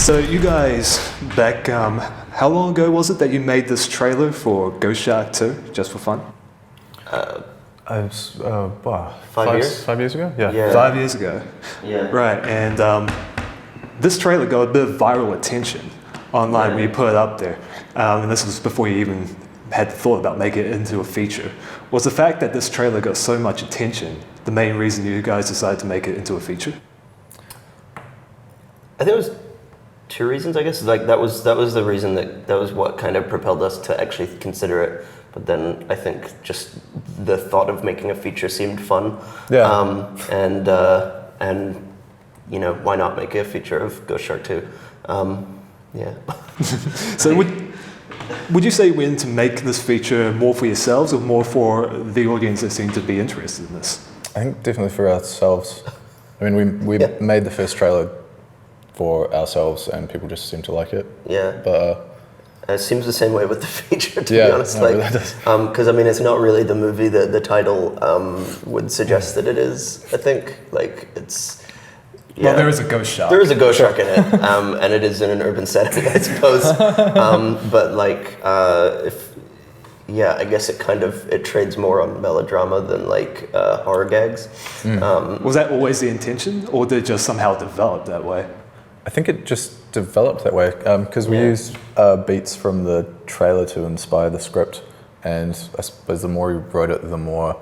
So you guys, back, how long ago was it that you made this trailer for Ghost Shark 2, just for fun? It was, 5 years? 5 years ago? Yeah. 5 years ago. Yeah. Right, and this trailer got a bit of viral attention online when you put it up there. And this was before you even had thought about making it into a feature. Was the fact that this trailer got so much attention the main reason you guys decided to make it into a feature? I think it was two reasons, I guess. Like that was the reason that was what kind of propelled us to actually consider it. But then I think just the thought of making a feature seemed fun. Yeah. And you know, why not make a feature of Ghost Shark 2? Yeah. So would you say you went to make this feature more for yourselves or more for the audience that seemed to be interested in this? I think definitely for ourselves. I mean, we made the first trailer for ourselves and people just seemed to like it. Yeah. But it seems the same way with the feature, to be honest. No, like, really does. because I mean, it's not really the movie that the title would suggest that it is. I think like it's. Yeah. Well, there is a ghost shark. There is a ghost shark in it, and it is in an urban setting, I suppose. But like, I guess it trades more on melodrama than like horror gags. Was that always the intention, or did it just somehow develop that way? I think it just developed that way because we used beats from the trailer to inspire the script, and I suppose the more we wrote it, the more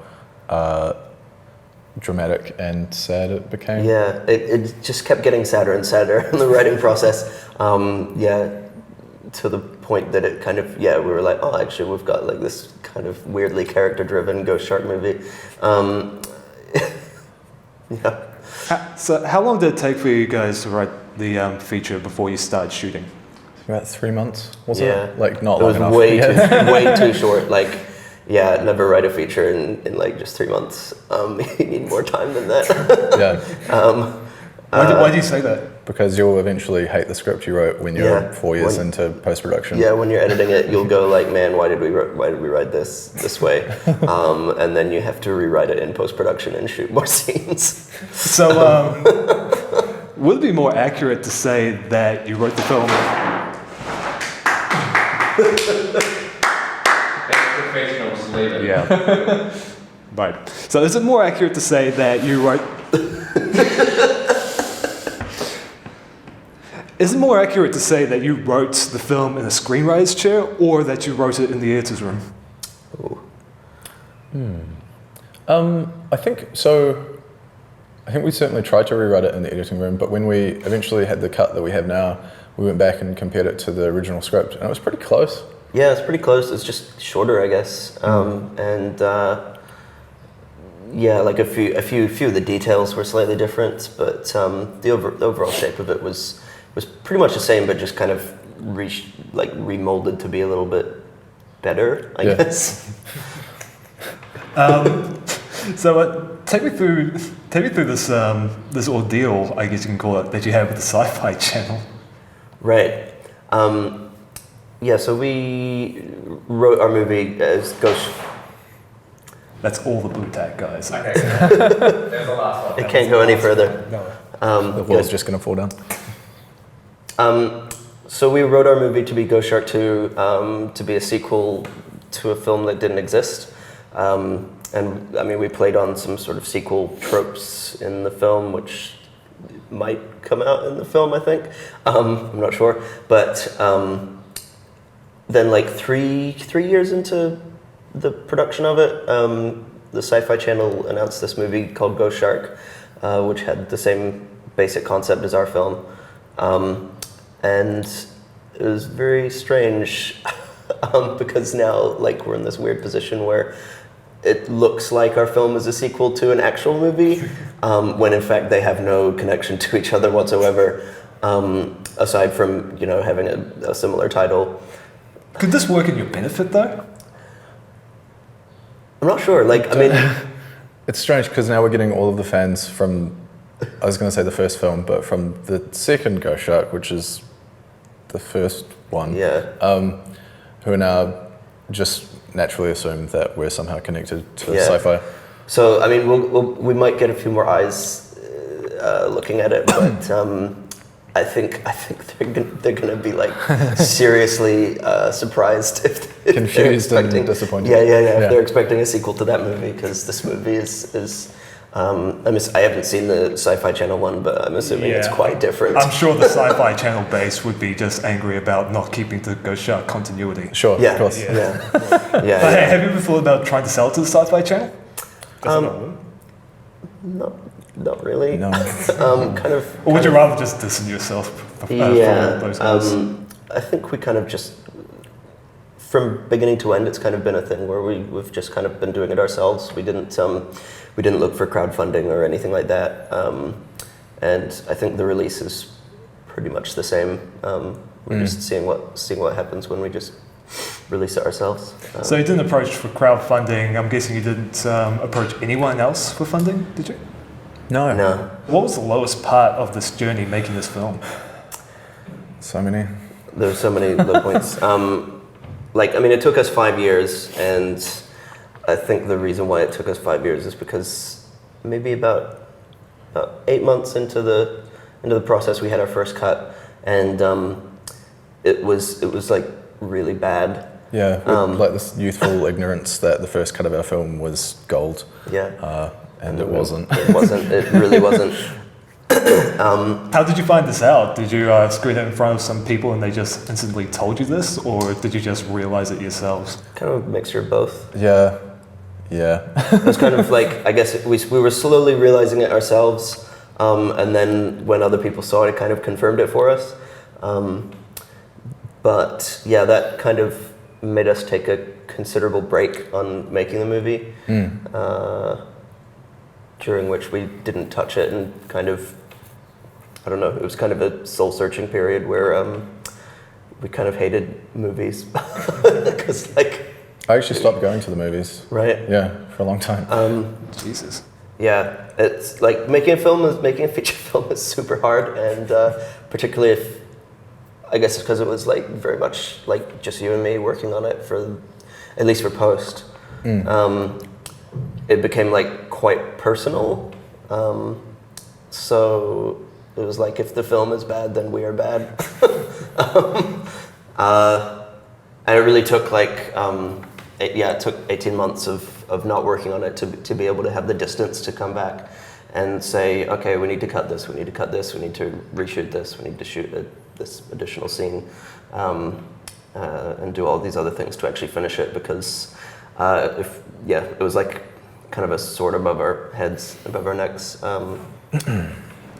dramatic and sad it became. Yeah, it just kept getting sadder and sadder in the writing process. To the point that it kind of, we were like, oh, actually, we've got like this kind of weirdly character-driven ghost shark movie. So how long did it take for you guys to write the feature before you started shooting? About 3 months, was Yeah. it? Like not It long was enough. way too short. Like, never write a feature in like just 3 months. You need more time than that. Yeah. Why do you say that? Because you'll eventually hate the script you wrote when you're 4 years into post-production. Yeah, when you're editing it, you'll go like, man, why did we write this way? And then you have to rewrite it in post-production and shoot more scenes. So, would it be more accurate to say that you wrote the film? Professionals leave it. Yeah. Right. So, is it more accurate to say that you wrote? Is it more accurate to say that you wrote the film in a screenwriter's chair, or that you wrote it in the editor's room? I think so. I think we certainly tried to rewrite it in the editing room, but when we eventually had the cut that we have now, we went back and compared it to the original script, and it was pretty close. Yeah, it's pretty close. It's just shorter, I guess. Like a few of the details were slightly different, but the overall shape of it was pretty much the same, but just kind of remolded to be a little bit better, I guess. So take me through this ordeal, I guess you can call it, that you had with the Sci-Fi Channel. Right. So we wrote our movie as Ghost. That's all the blue tack, guys. Okay. There's the last one. It can't go any further. No. The wall's just going to fall down. So we wrote our movie to be Ghost Shark 2, to be a sequel to a film that didn't exist. And I mean, we played on some sort of sequel tropes in the film, which might come out in the film, I think. I'm not sure. But then like three years into the production of it, the Sci-Fi Channel announced this movie called Ghost Shark, which had the same basic concept as our film. And it was very strange because now like we're in this weird position where it looks like our film is a sequel to an actual movie, when in fact they have no connection to each other whatsoever, aside from having a similar title. Could this work in your benefit, though? I'm not sure. Like, I mean, It's strange because now we're getting all of the fans from, I was going to say the first film, but from the second Ghost Shark, which is the first one, who are now just naturally assume that we're somehow connected to sci-fi. So, I mean, we might get a few more eyes looking at it, but I think they're gonna be like seriously surprised if confused and disappointed. Yeah. If they're expecting a sequel to that movie, because this movie is I haven't seen the Sci-Fi Channel one, but I'm assuming it's quite different. I'm sure the Sci-Fi Channel base would be just angry about not keeping the Ghost Shark continuity. Sure, of course. But hey, have you ever thought about trying to sell it to the Sci-Fi Channel? Not really. No. Or would you rather just distance yourself from those guys? I think we kind of just, from beginning to end, it's kind of been a thing where we've just kind of been doing it ourselves. We didn't look for crowdfunding or anything like that. And I think the release is pretty much the same. We're just seeing what happens when we just release it ourselves. So you didn't approach for crowdfunding. I'm guessing you didn't approach anyone else for funding, did you? No. What was the lowest part of this journey making this film? So many. There were so many low points. It took us 5 years, and I think the reason why it took us 5 years is because maybe about 8 months into the process, we had our first cut, and it was like really bad. Yeah, like this youthful ignorance that the first cut of our film was gold. Yeah. And it wasn't. It wasn't. It really wasn't. How did you find this out? Did you scream it in front of some people and they just instantly told you this, or did you just realize it yourselves? Kind of a mixture of both. Yeah. It was kind of like, I guess we were slowly realizing it ourselves, and then when other people saw it kind of confirmed it for us. But yeah, that kind of made us take a considerable break on making the movie. During which we didn't touch it, and kind of, I don't know, it was kind of a soul-searching period where we kind of hated movies. Because I actually stopped going to the movies. Right? Yeah, for a long time. Jesus. Yeah, it's like making a feature film is super hard, and particularly if, I guess it's because it was like very much like just you and me working on it at least for post. It became like quite personal, so it was like, if the film is bad, then we are bad. And it really took it took 18 months of not working on it to be able to have the distance to come back and say, okay, we need to cut this, we need to cut this, we need to reshoot this, we need to shoot this additional scene, and do all these other things to actually finish it, because it was like kind of a sword above our heads, above our necks.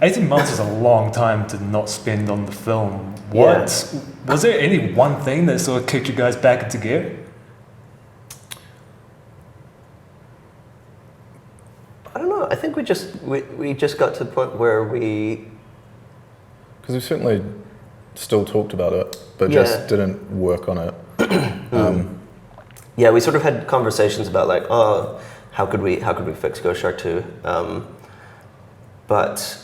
18 months is a long time to not spend on the film. Was there any one thing that sort of kicked you guys back into gear? I don't know. I think we just got to the point where we... Because we certainly still talked about it, but just didn't work on it. Yeah, we sort of had conversations about like, how could we fix Ghost Shark 2? But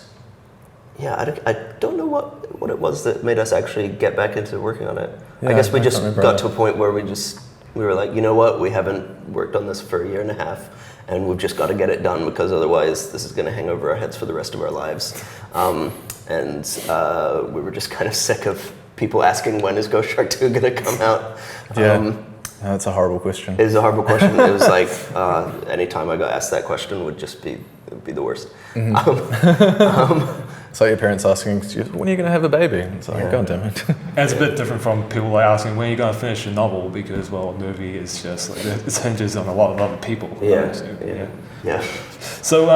yeah, I don't know what it was that made us actually get back into working on it. Yeah, I guess we just got to a point where we were like, you know what, we haven't worked on this for a year and a half, and we've just got to get it done, because otherwise this is going to hang over our heads for the rest of our lives. And we were just kind of sick of people asking, when is Ghost Shark 2 going to come out? That's a horrible question. It is a horrible question. It was like, anytime I got asked that question would just be the worst. It's like your parents asking, when are you going to have a baby? It's like, God damn it. And it's a bit different from people like asking, when are you going to finish a novel? Because, well, a movie is just, like, it hinges on a lot of other people. Yeah. So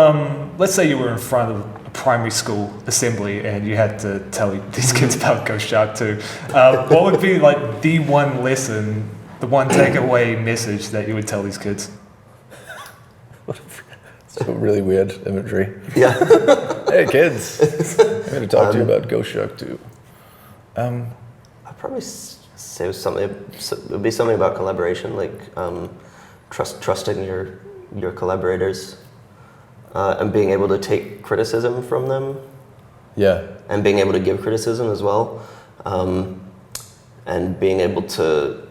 let's say you were in front of a primary school assembly and you had to tell these kids about Ghost Shark 2. What would be like the one lesson, the one takeaway message that you would tell these kids? It's a really weird imagery. Yeah. Hey kids, I'm going to talk to you about Ghost Shark 2. I'd probably say it would be something about collaboration, like trusting your collaborators, and being able to take criticism from them. Yeah. And being able to give criticism as well, and being able to,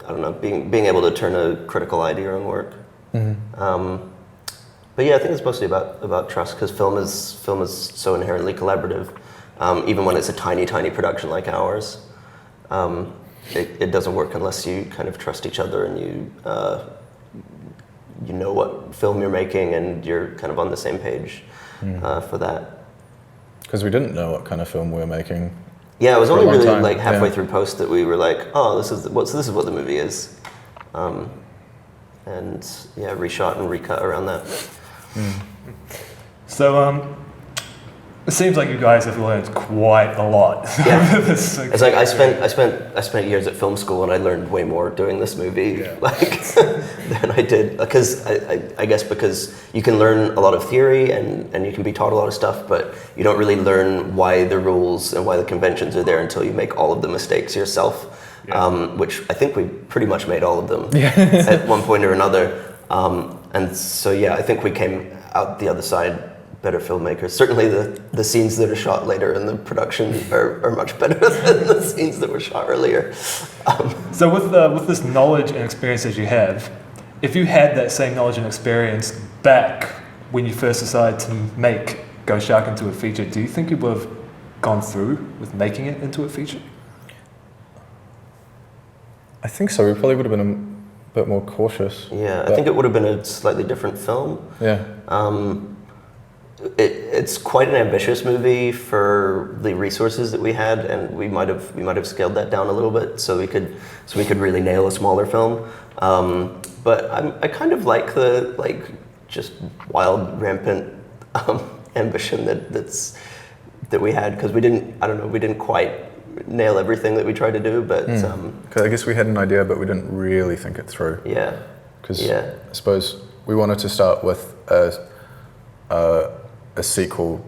I don't know, being able to turn a critical eye to your own work. But yeah, I think it's mostly about trust, because film is so inherently collaborative. even when it's a tiny production like ours. It doesn't work unless you kind of trust each other and you know what film you're making and you're kind of on the same page for that. Because we didn't know what kind of film we were making. Yeah, it was only really time. like halfway through post that we were like, oh, this is what the movie is, and yeah, reshot and recut around that. So it seems like you guys have learned quite a lot. Yeah. This It's like I spent years at film school and I learned way more doing this movie than I did, because I guess because you can learn a lot of theory and you can be taught a lot of stuff, but you don't really learn why the rules and why the conventions are there until you make all of the mistakes yourself, which I think we pretty much made all of them at one point or another. And so yeah, I think we came out the other side better filmmakers. Certainly the scenes that are shot later in the production are much better than the scenes that were shot earlier. So with this knowledge and experience that you have, if you had that same knowledge and experience back when you first decided to make Ghost Shark into a feature, do you think you would have gone through with making it into a feature? I think so. We probably would have been a bit more cautious. Yeah, I think it would have been a slightly different film. Yeah. It's quite an ambitious movie for the resources that we had, and we might have scaled that down a little bit so we could really nail a smaller film. But I kind of like the just wild, rampant ambition that we had, because we didn't quite nail everything that we tried to do, but I guess we had an idea, but we didn't really think it through. Yeah. Because I suppose we wanted to start with a sequel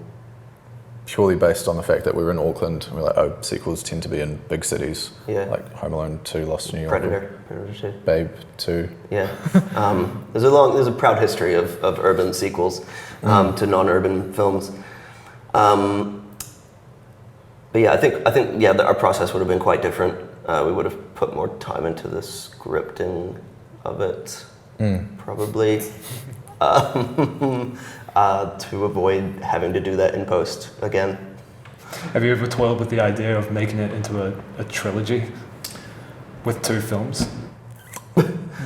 purely based on the fact that we were in Auckland, and we're like, oh, sequels tend to be in big cities, like Home Alone 2, Lost in New York, Predator 2, Babe 2. Yeah, there's a proud history of urban sequels to non-urban films. But yeah, I think our process would have been quite different. We would have put more time into the scripting of it, probably. To avoid having to do that in post again. Have you ever toyed with the idea of making it into a trilogy with 2 films?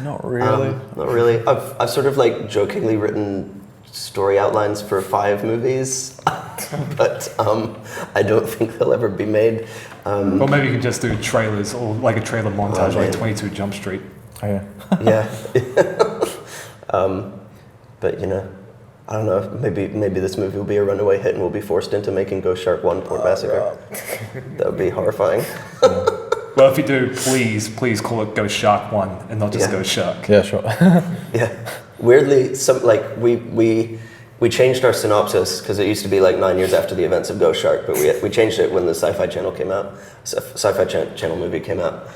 Not really. Not really. I've sort of jokingly written story outlines for 5 movies, but I don't think they'll ever be made. Or maybe you can just do trailers, or like a trailer montage, like 22 Jump Street. Oh, yeah. Yeah. But I don't know, maybe this movie will be a runaway hit and we'll be forced into making Ghost Shark 1 Port Massacre. That would be horrifying. Well, if you do, please call it Ghost Shark 1 and not just Ghost Shark. Yeah, sure. Yeah. Weirdly, we changed our synopsis, because it used to be 9 years after the events of Ghost Shark, but we changed it when the Sci-Fi Channel came out, Sci-Fi Channel movie came out,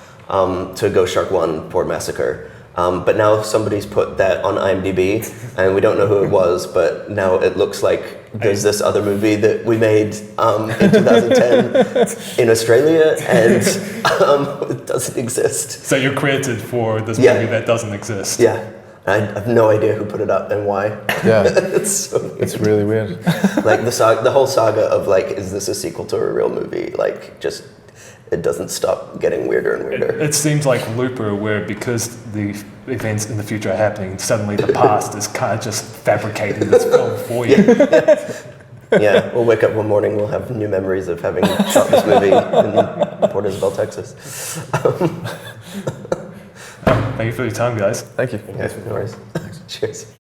to Ghost Shark 1 Port Massacre. But now somebody's put that on IMDb, and we don't know who it was, but now it looks like there's this other movie that we made in 2010 in Australia, and it doesn't exist. So you're credited for this movie that doesn't exist. Yeah. I have no idea who put it up and why. Yeah. It's so weird. It's really weird. The whole saga of is this a sequel to a real movie? It doesn't stop getting weirder and weirder. It seems like Looper, where because the events in the future are happening, suddenly the past is kind of just fabricating this film for you. Yeah, we'll wake up one morning, we'll have new memories of having shot this movie in Port Isabel, Texas. Thank you for your time, guys. Thank you. Yeah, no worries. Cheers.